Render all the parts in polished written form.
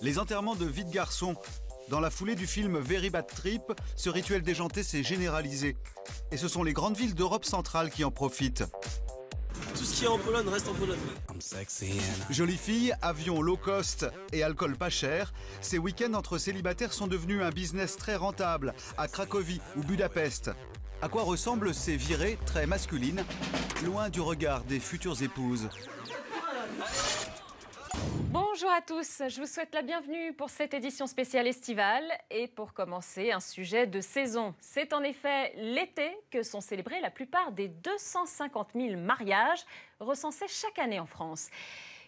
Les enterrements de vie de garçons. Dans la foulée du film Very Bad Trip, ce rituel déjanté s'est généralisé. Et ce sont les grandes villes d'Europe centrale qui en profitent. Tout ce qui est en Pologne reste en Pologne. Jolies filles, avions low cost et alcool pas cher, ces week-ends entre célibataires sont devenus un business très rentable à Cracovie ou Budapest. À quoi ressemblent ces virées très masculines, loin du regard des futures épouses? Bonjour à tous, je vous souhaite la bienvenue pour cette édition spéciale estivale. Et pour commencer, un sujet de saison. C'est en effet l'été que sont célébrés la plupart des 250 000 mariages recensés chaque année en France.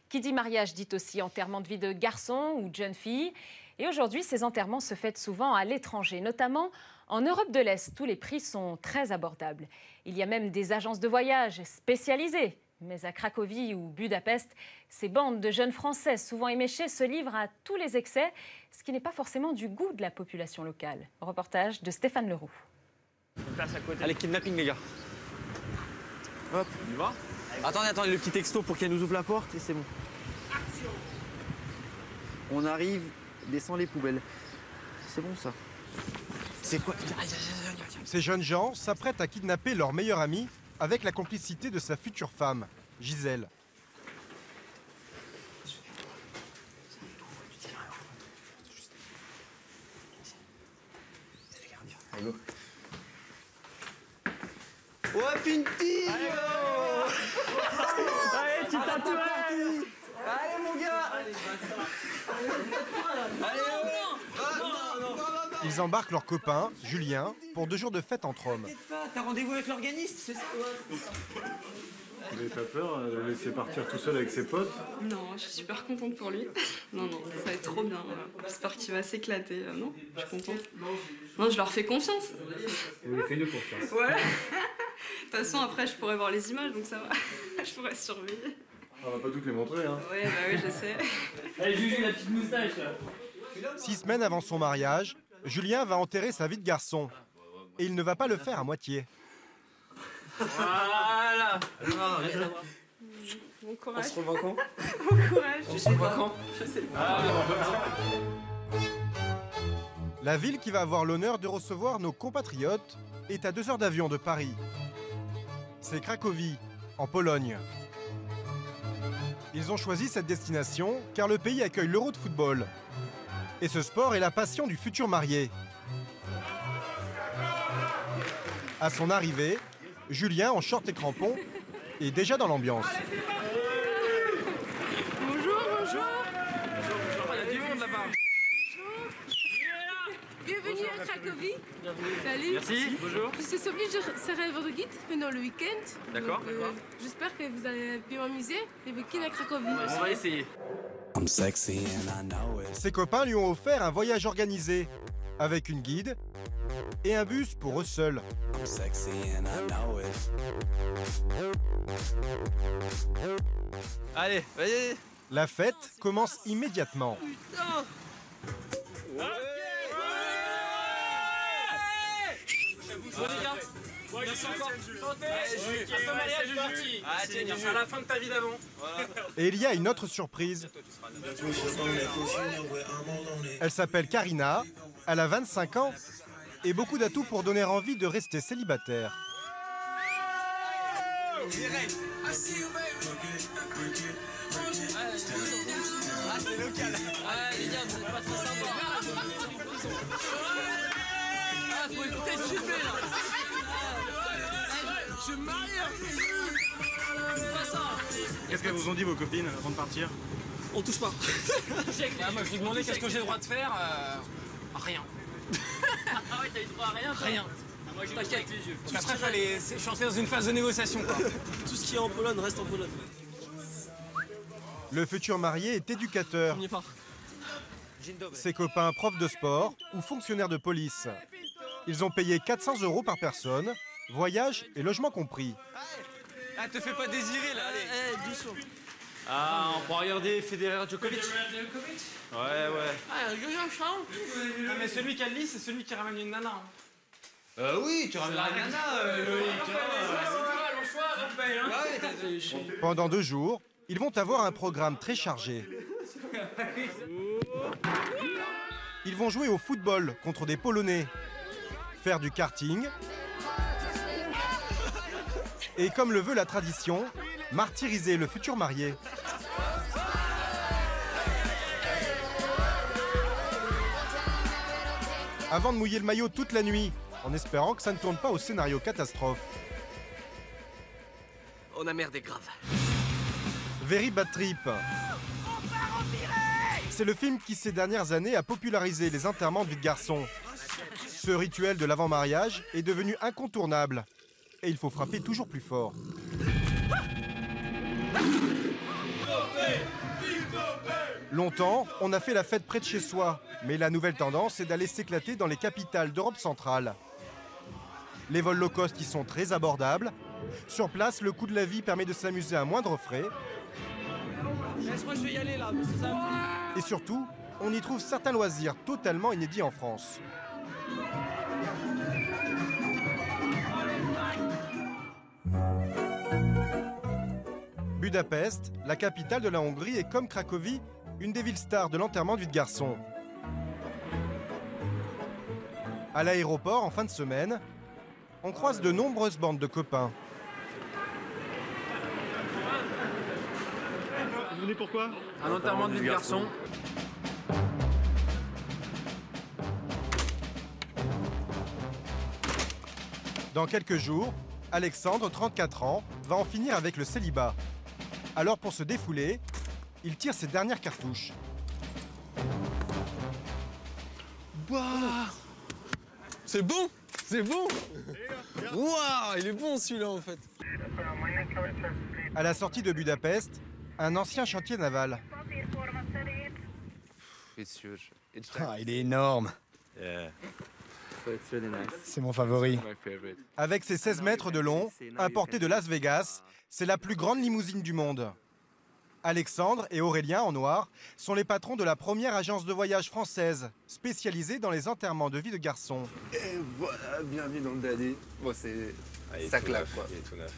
Qui dit mariage dit aussi enterrement de vie de garçon ou de jeune fille. Et aujourd'hui, ces enterrements se fêtent souvent à l'étranger, notamment en Europe de l'Est, où les prix sont très abordables. Il y a même des agences de voyage spécialisées. Mais à Cracovie ou Budapest, ces bandes de jeunes Français, souvent éméchés, se livrent à tous les excès, ce qui n'est pas forcément du goût de la population locale. Reportage de Stéphane Leroux. Allez, kidnapping les gars. Hop, on y va. Attendez, le petit texto pour qu'elle nous ouvre la porte et c'est bon. On arrive, descend les poubelles. C'est bon ça. C'est quoi? Ces jeunes gens s'apprêtent à kidnapper leur meilleur ami avec la complicité de sa future femme, Gisèle. Allô. Oh, Pinty! Allez, tu tatoues! Allez, mon gars! Allez, Ils embarquent leur copain, Julien, pour 2 jours de fête entre hommes. t'inquiète pas, t'as rendez-vous avec l'organiste, c'est ça? Vous n'avez pas peur de le laisser partir tout seul avec ses potes? Non, je suis super contente pour lui. Non, ça va être trop bien. J'espère qu'il va s'éclater. Non, je suis contente. Non, je leur fais confiance. Vous lui faites une confiance. Ouais. De toute façon, après, je pourrais voir les images, donc ça va. Je pourrais surveiller. On va pas toutes les montrer, hein. Ouais, bah oui, je sais. Allez, Juju, la petite moustache, là. 6 semaines avant son mariage, Julien va enterrer sa vie de garçon. Et il ne va pas le faire à moitié. Voilà. Bon courage. On se revoit quand? Bon courage. On se revoit quand? Je sais pas. La ville qui va avoir l'honneur de recevoir nos compatriotes est à 2 heures d'avion de Paris. C'est Cracovie, en Pologne. Ils ont choisi cette destination car le pays accueille l'Euro de football. Et ce sport est la passion du futur marié. À son arrivée, Julien, en short et crampons, est déjà dans l'ambiance. Bonjour. Il y a du monde là-bas. Bienvenue à Cracovie. Salut. Merci, bonjour. Je suis Sophie, je serai votre guide pendant le week-end. D'accord. Donc, j'espère que vous allez bien m'amuser le week-end à Cracovie. On va essayer. Ses copains lui ont offert un voyage organisé, avec une guide et un bus pour eux seuls. Allez, vas-y. La fête commence immédiatement. Merci encore. À la fin de ta vie d'avant. Et il y a une autre surprise. Elle s'appelle Karina, elle a 25 ans et beaucoup d'atouts pour donner envie de rester célibataire. C'est local. Les gars, vous êtes pas trop sympa. Faut écouter le chuper là. Je me marie. C'est pas ça. Qu'est-ce qu'elles vous ont dit, vos copines, avant de partir? On touche pas. Moi, je lui demandais qu'est-ce que j'ai le droit de faire. Rien. Ah ouais, t'as eu le droit à rien? Rien. Moi, j'ai t'inquiète. Après, je suis entré dans une phase de négociation, quoi. Tout ce qui est en Pologne reste en Pologne. Le futur marié est éducateur. On y part. Ses copains profs de sport ou fonctionnaires de police. Ils ont payé 400 € par personne, voyage et logement compris. Ah, te fais pas désirer là, allez. Doucement. Ah, on pourra regarder Federer Djokovic. Ouais. Ah, Ah, mais celui qui a le lit, c'est celui qui ramène une nana. Oui, tu ramènes la nana, Loïc. Pendant 2 jours, ils vont avoir un programme très chargé. Ils vont jouer au football contre des Polonais, faire du karting et, comme le veut la tradition, martyriser le futur marié. Avant de mouiller le maillot toute la nuit, en espérant que ça ne tourne pas au scénario catastrophe. On a merdé grave. Very Bad Trip. C'est le film qui, ces dernières années, a popularisé les enterrements de vie de garçon. Ce rituel de l'avant-mariage est devenu incontournable. Et il faut frapper toujours plus fort. Longtemps, on a fait la fête près de chez soi. Mais la nouvelle tendance est d'aller s'éclater dans les capitales d'Europe centrale. Les vols low cost y sont très abordables. Sur place, le coût de la vie permet de s'amuser à moindre frais. Laisse-moi, je vais y aller là. Et surtout, on y trouve certains loisirs totalement inédits en France. Budapest, la capitale de la Hongrie, est comme Cracovie, une des villes stars de l'enterrement de vie de garçon. À l'aéroport, en fin de semaine, on croise de nombreuses bandes de copains. Vous venez pourquoi? Un enterrement de vie de garçon. Dans quelques jours, Alexandre, 34 ans, va en finir avec le célibat. Alors pour se défouler, il tire ses dernières cartouches. Waouh! C'est bon! C'est bon! Waouh! Il est bon celui-là en fait! À la sortie de Budapest, un ancien chantier naval. Ah, il est énorme. C'est mon favori. Avec ses 16 mètres de long, importé de Las Vegas, c'est la plus grande limousine du monde. Alexandre et Aurélien, en noir, sont les patrons de la première agence de voyage française, spécialisée dans les enterrements de vie de garçons. Et voilà, bienvenue dans le daddy. Bon, ça claque, quoi. Il est tout neuf.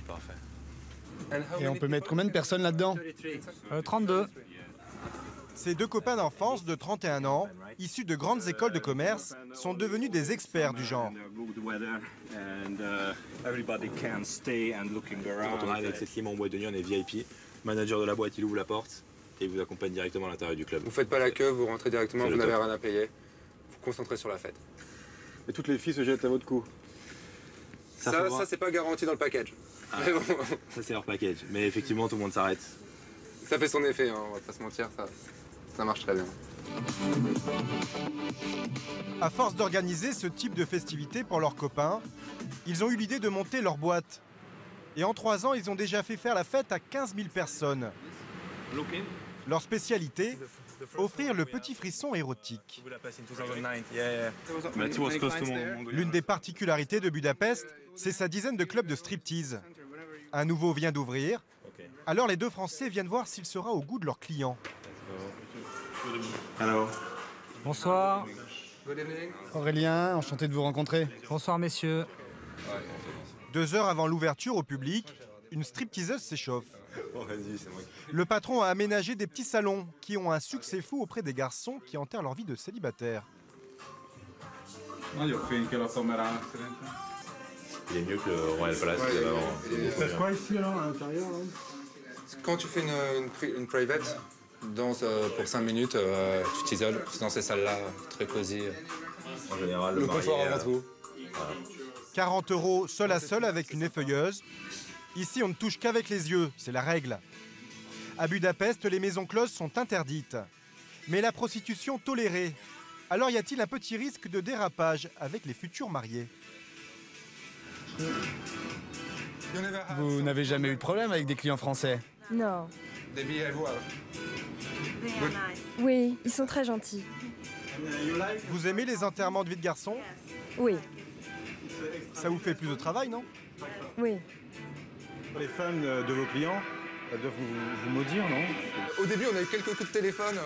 Parfait. Et on peut mettre combien de personnes là-dedans? 32. Ces deux copains d'enfance de 31 ans, issus de grandes écoles de commerce, sont devenus des experts du genre. Quand on arrive avec cette clim en boîte de nuit, on est VIP. Manager de la boîte, il ouvre la porte et il vous accompagne directement à l'intérieur du club. Vous faites pas la queue, vous rentrez directement, vous n'avez rien à payer. Vous vous concentrez sur la fête. Et toutes les filles se jettent à votre cou. Ça c'est pas garanti dans le package. Ah, Mais bon. Ça, c'est leur package. Mais effectivement, tout le monde s'arrête. Ça fait son effet, hein, on va pas se mentir, ça marche très bien. À force d'organiser ce type de festivités pour leurs copains, ils ont eu l'idée de monter leur boîte. Et en 3 ans, ils ont déjà fait faire la fête à 15 000 personnes. Leur spécialité, offrir le petit frisson érotique. L'une des particularités de Budapest, c'est sa dizaine de clubs de striptease. Un nouveau vient d'ouvrir, alors les deux Français viennent voir s'il sera au goût de leurs clients. Bonsoir. Aurélien, enchanté de vous rencontrer. Bonsoir messieurs. 2 heures avant l'ouverture au public, une stripteaseuse s'échauffe. Le patron a aménagé des petits salons qui ont un succès fou auprès des garçons qui enterrent leur vie de célibataire. Il est mieux que le Royal Palace. C'est quoi ici là, à l'intérieur? Quand tu fais une private, danse pour 5 minutes, tu t'isoles dans ces salles-là, très cosy. En général, le confort avant tout. 40 € seul à seul avec une effeuilleuse. Ici, on ne touche qu'avec les yeux, c'est la règle. À Budapest, les maisons closes sont interdites. Mais la prostitution tolérée. Alors y a-t-il un petit risque de dérapage avec les futurs mariés? Vous n'avez jamais eu de problème avec des clients français? Non. Des billets à vous alors? Oui, ils sont très gentils. Vous aimez les enterrements de vie de garçon? Oui. Ça vous fait plus de travail, non? Oui. Les femmes de vos clients, elles doivent vous maudire, non? Au début, on a eu quelques coups de téléphone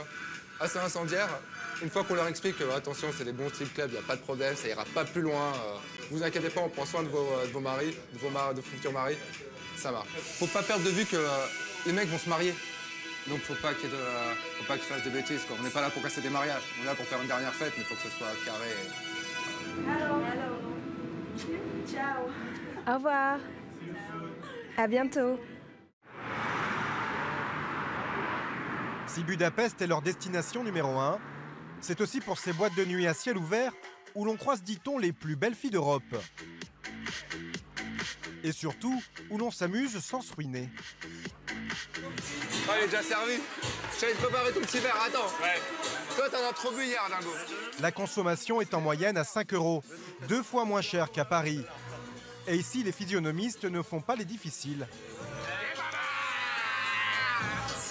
assez incendiaires. Une fois qu'on leur explique que, attention, c'est des bons strip clubs, il n'y a pas de problème, ça ira pas plus loin. Vous inquiétez pas, on prend soin de vos maris, de vos futurs maris. Ça marche. Faut pas perdre de vue que les mecs vont se marier. Donc faut pas qu'il fasse de bêtises, quoi. On n'est pas là pour casser des mariages. On est là pour faire une dernière fête, mais il faut que ce soit carré. Ciao. Au revoir. À bientôt. Si Budapest est leur destination numéro 1, c'est aussi pour ces boîtes de nuit à ciel ouvert où l'on croise, dit-on, les plus belles filles d'Europe. Et surtout, où l'on s'amuse sans se ruiner. Ah, il est déjà servi. J'allais te préparer ton petit verre, attends. Ouais. Toi, t'en as trop bu hier, Dingo. La consommation est en moyenne à 5 €, 2 fois moins cher qu'à Paris. Et ici, les physionomistes ne font pas les difficiles.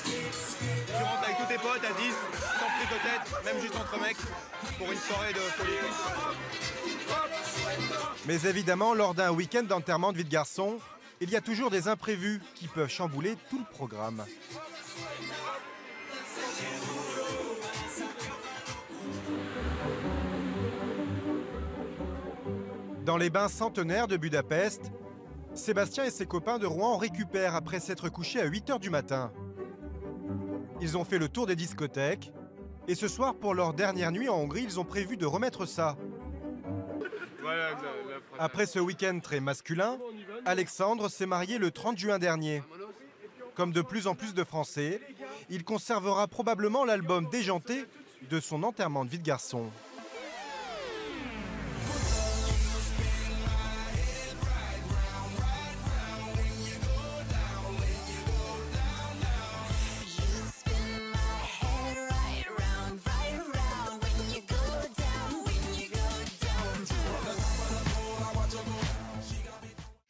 Tu rentres avec tous tes potes à 10, sans prise de tête, même juste entre mecs, pour une soirée de folie. Mais évidemment, lors d'un week-end d'enterrement de vie de garçon, il y a toujours des imprévus qui peuvent chambouler tout le programme. Dans les bains centenaires de Budapest, Sébastien et ses copains de Rouen récupèrent après s'être couchés à 8 h du matin. Ils ont fait le tour des discothèques et ce soir, pour leur dernière nuit en Hongrie, ils ont prévu de remettre ça. Après ce week-end très masculin, Alexandre s'est marié le 30 juin dernier. Comme de plus en plus de Français, il conservera probablement l'album déjanté de son enterrement de vie de garçon.